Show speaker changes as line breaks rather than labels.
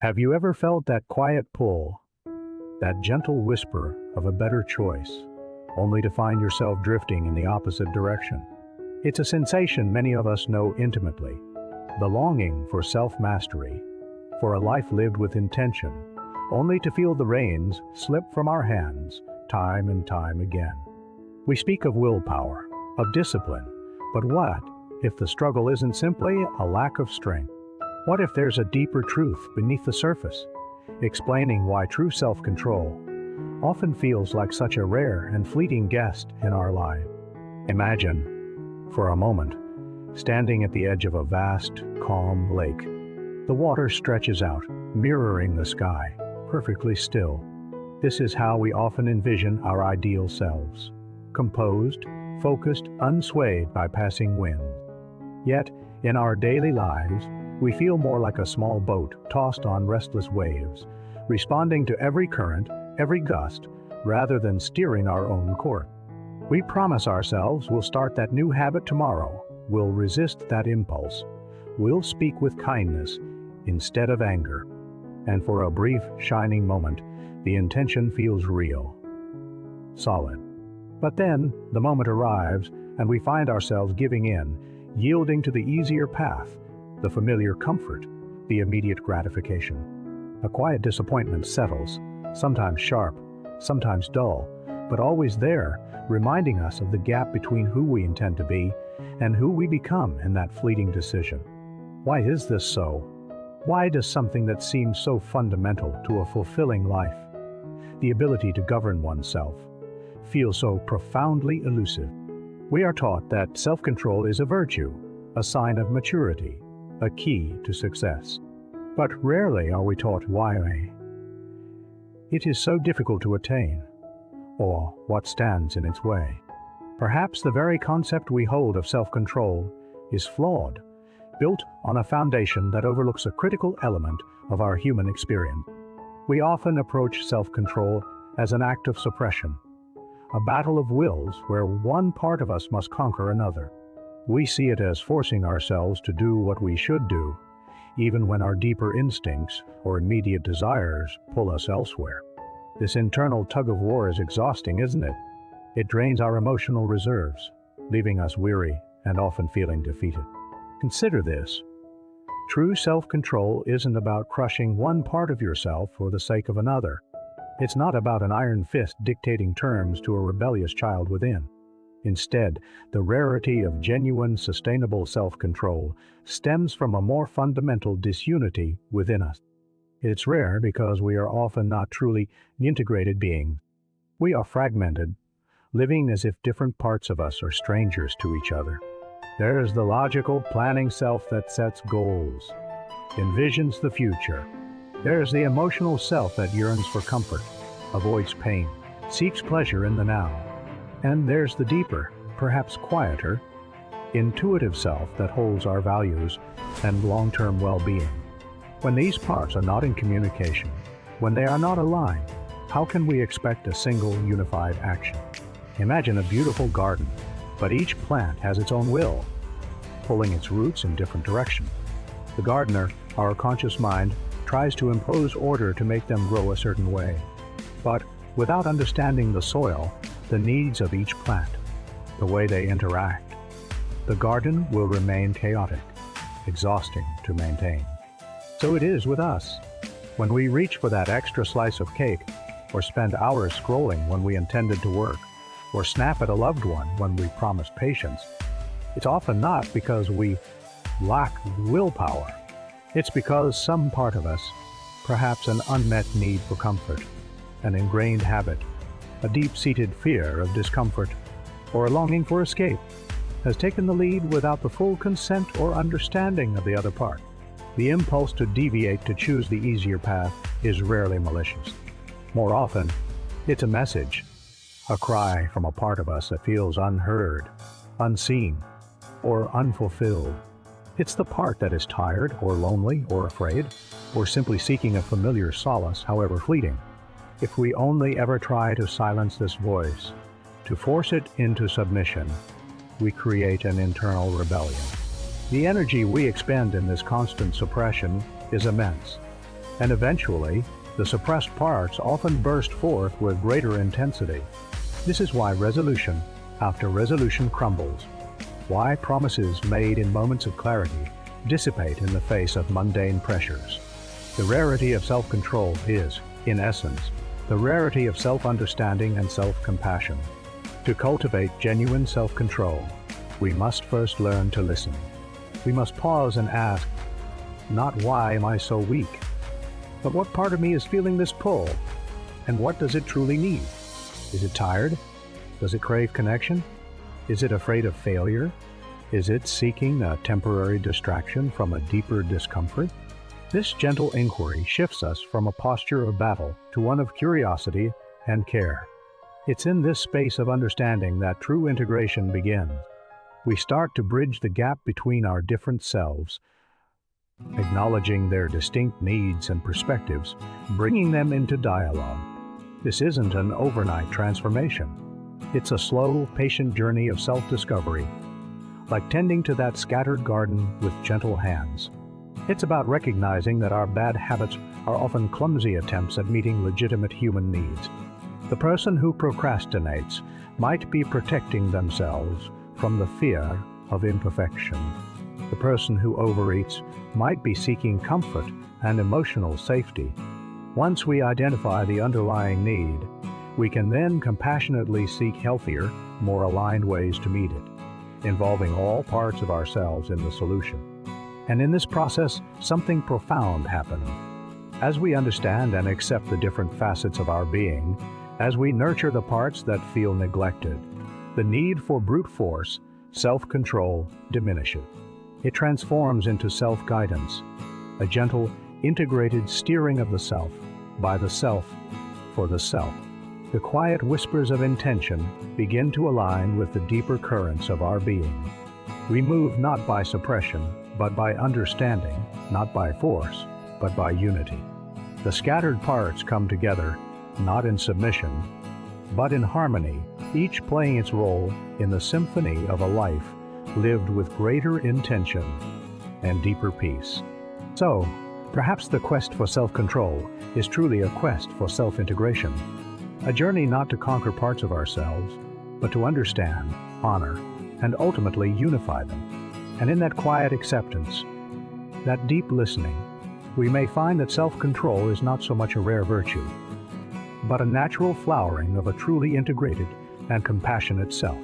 Have you ever felt that quiet pull, that gentle whisper of a better choice, only to find yourself drifting in the opposite direction? It's a sensation many of us know intimately, the longing for self-mastery, for a life lived with intention, only to feel the reins slip from our hands time and time again. We speak of willpower, of discipline, but what if the struggle isn't simply a lack of strength? What if there's a deeper truth beneath the surface, explaining why true self-control often feels like such a rare and fleeting guest in our life? Imagine, for a moment, standing at the edge of a vast, calm lake. The water stretches out, mirroring the sky, perfectly still. This is how we often envision our ideal selves: composed, focused, unswayed by passing winds. Yet, in our daily lives, we feel more like a small boat tossed on restless waves, responding to every current, every gust, rather than steering our own course. We promise ourselves we'll start that new habit tomorrow, we'll resist that impulse, we'll speak with kindness instead of anger. And for a brief, shining moment, the intention feels real, solid. But then, the moment arrives, and we find ourselves giving in, yielding to the easier path, the familiar comfort, the immediate gratification. A quiet disappointment settles, sometimes sharp, sometimes dull, but always there, reminding us of the gap between who we intend to be and who we become in that fleeting decision. Why is this so? Why does something that seems so fundamental to a fulfilling life, the ability to govern oneself, feel so profoundly elusive? We are taught that self-control is a virtue, a sign of maturity, a key to success. But rarely are we taught why it is so difficult to attain, or what stands in its way. Perhaps the very concept we hold of self-control is flawed, built on a foundation that overlooks a critical element of our human experience. We often approach self-control as an act of suppression, a battle of wills where one part of us must conquer another. We see it as forcing ourselves to do what we should do, even when our deeper instincts or immediate desires pull us elsewhere. This internal tug-of-war is exhausting, isn't it? It drains our emotional reserves, leaving us weary and often feeling defeated. Consider this. True self-control isn't about crushing one part of yourself for the sake of another. It's not about an iron fist dictating terms to a rebellious child within. Instead, the rarity of genuine, sustainable self-control stems from a more fundamental disunity within us. It's rare because we are often not truly integrated beings. We are fragmented, living as if different parts of us are strangers to each other. There's the logical, planning self that sets goals, envisions the future. There's the emotional self that yearns for comfort, avoids pain, seeks pleasure in the now. And there's the deeper, perhaps quieter, intuitive self that holds our values and long-term well-being. When these parts are not in communication, when they are not aligned, how can we expect a single unified action? Imagine a beautiful garden, but each plant has its own will, pulling its roots in different directions. The gardener, our conscious mind, tries to impose order to make them grow a certain way. But without understanding the soil, the needs of each plant, the way they interact, the garden will remain chaotic, exhausting to maintain. So it is with us. When we reach for that extra slice of cake, or spend hours scrolling when we intended to work, or snap at a loved one when we promised patience, it's often not because we lack willpower. It's because some part of us, perhaps an unmet need for comfort, an ingrained habit, a deep-seated fear of discomfort, or a longing for escape, has taken the lead without the full consent or understanding of the other part. The impulse to deviate to choose the easier path is rarely malicious. More often, it's a message, a cry from a part of us that feels unheard, unseen, or unfulfilled. It's the part that is tired, or lonely, or afraid, or simply seeking a familiar solace, however fleeting. If we only ever try to silence this voice, to force it into submission, we create an internal rebellion. The energy we expend in this constant suppression is immense. And eventually, the suppressed parts often burst forth with greater intensity. This is why resolution after resolution crumbles, why promises made in moments of clarity dissipate in the face of mundane pressures. The rarity of self-control is, in essence, the rarity of self-understanding and self-compassion. To cultivate genuine self-control, we must first learn to listen. We must pause and ask, not why am I so weak, but what part of me is feeling this pull, and what does it truly need? Is it tired? Does it crave connection? Is it afraid of failure? Is it seeking a temporary distraction from a deeper discomfort? This gentle inquiry shifts us from a posture of battle to one of curiosity and care. It's in this space of understanding that true integration begins. We start to bridge the gap between our different selves, acknowledging their distinct needs and perspectives, bringing them into dialogue. This isn't an overnight transformation. It's a slow, patient journey of self-discovery, like tending to that scattered garden with gentle hands. It's about recognizing that our bad habits are often clumsy attempts at meeting legitimate human needs. The person who procrastinates might be protecting themselves from the fear of imperfection. The person who overeats might be seeking comfort and emotional safety. Once we identify the underlying need, we can then compassionately seek healthier, more aligned ways to meet it, involving all parts of ourselves in the solution. And in this process, something profound happens. As we understand and accept the different facets of our being, as we nurture the parts that feel neglected, the need for brute force, self-control diminishes. It transforms into self-guidance, a gentle, integrated steering of the self, by the self, for the self. The quiet whispers of intention begin to align with the deeper currents of our being. We move not by suppression, but by understanding, not by force, but by unity. The scattered parts come together, not in submission, but in harmony, each playing its role in the symphony of a life lived with greater intention and deeper peace. So, perhaps the quest for self-control is truly a quest for self-integration, a journey not to conquer parts of ourselves, but to understand, honor, and ultimately unify them. And in that quiet acceptance, that deep listening, we may find that self-control is not so much a rare virtue, but a natural flowering of a truly integrated and compassionate self.